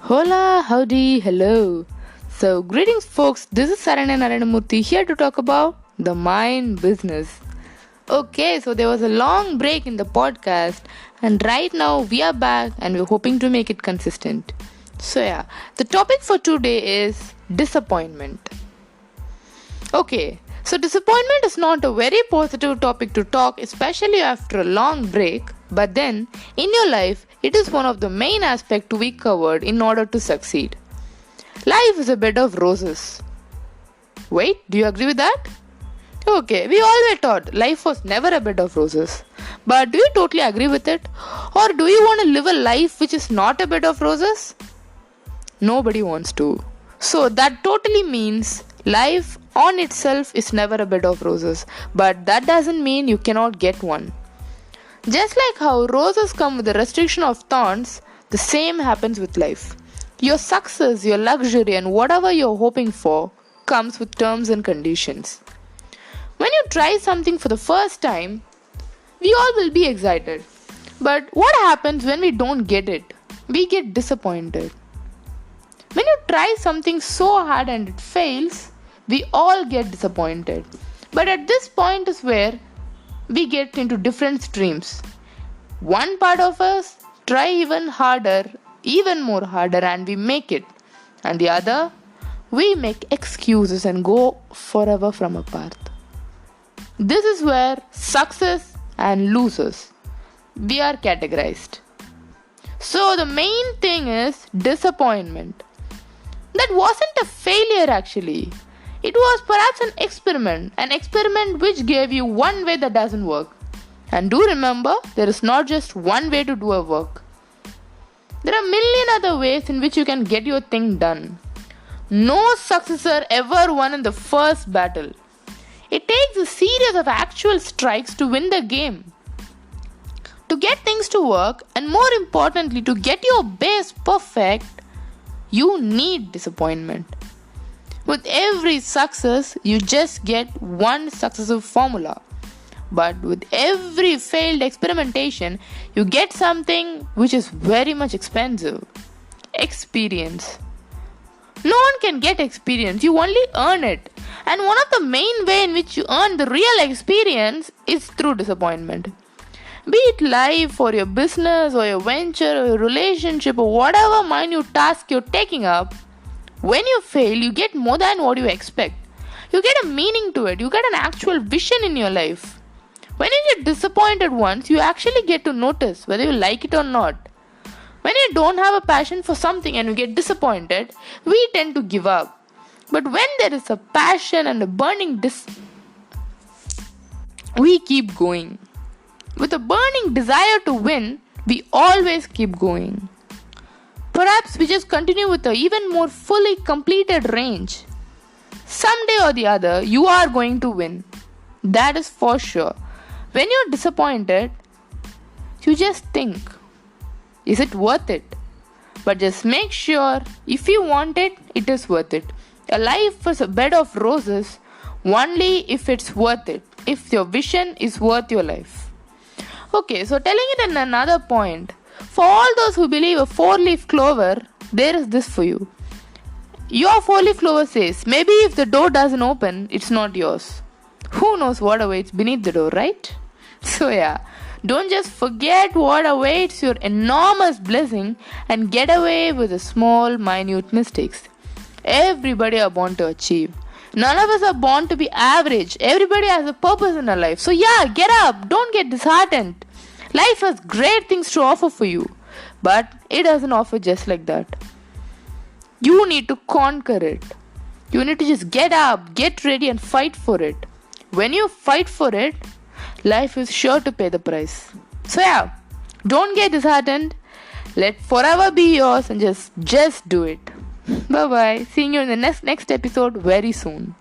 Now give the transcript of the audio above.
Hola, howdy, hello. So, greetings, folks. This is Saranya Narayanamurthy here to talk about the mind business. Okay, so there was a long break in the podcast, and right now we are back and we're hoping to make it consistent. So, yeah, the topic for today is disappointment. Okay, so disappointment is not a very positive topic to talk, especially after a long break, but then in your life, it is one of the main aspects to be covered in order to succeed. Life is a bed of roses. Wait, do you agree with that? Okay, we always thought life was never a bed of roses. But do you totally agree with it? Or do you want to live a life which is not a bed of roses? Nobody wants to. So that totally means life on itself is never a bed of roses. But that doesn't mean you cannot get one. Just like how roses come with the restriction of thorns, the same happens with life. Your success, your luxury, and whatever you're hoping for comes with terms and conditions. When you try something for the first time, we all will be excited. But what happens when we don't get it? We get disappointed. When you try something so hard and it fails, we all get disappointed. But at this point is where we get into different streams. One part of us try even harder, even more harder, and we make it. And the other, we make excuses and go forever from a path. This is where success and losers we are categorized. So the main thing is disappointment. That wasn't a failure actually. It was perhaps an experiment which gave you one way that doesn't work. And do remember, there is not just one way to do a work. There are a million other ways in which you can get your thing done. No successor ever won in the first battle. It takes a series of actual strikes to win the game. To get things to work, and more importantly, to get your base perfect, you need disappointment. With every success, you just get one successive formula. But with every failed experimentation, you get something which is very much expensive. Experience. No one can get experience, you only earn it. And one of the main way in which you earn the real experience is through disappointment. Be it life or your business or your venture or your relationship or whatever minute task you're taking up, when you fail, you get more than what you expect. You get a meaning to it, you get an actual vision in your life. When you get disappointed once, you actually get to notice whether you like it or not. When you don't have a passion for something and you get disappointed, we tend to give up. But when there is a passion and a burning we keep going. With a burning desire to win, we always keep going. Perhaps we just continue with an even more fully completed range. Someday or the other, you are going to win. That is for sure. When you're disappointed, you just think, is it worth it? But just make sure if you want it, it is worth it. A life is a bed of roses only if it's worth it. If your vision is worth your life. Okay, so telling it in another point. For all those who believe a four-leaf clover, there is this for you. Your four-leaf clover says, maybe if the door doesn't open, it's not yours. Who knows what awaits beneath the door, right? So yeah, don't just forget what awaits your enormous blessing and get away with the small, minute mistakes. Everybody are born to achieve. None of us are born to be average. Everybody has a purpose in their life. So yeah, get up. Don't get disheartened. Life has great things to offer for you. But it doesn't offer just like that. You need to conquer it. You need to just get up, get ready and fight for it. When you fight for it, life is sure to pay the price. So yeah, don't get disheartened. Let forever be yours and just do it. Bye bye. Seeing you in the next episode very soon.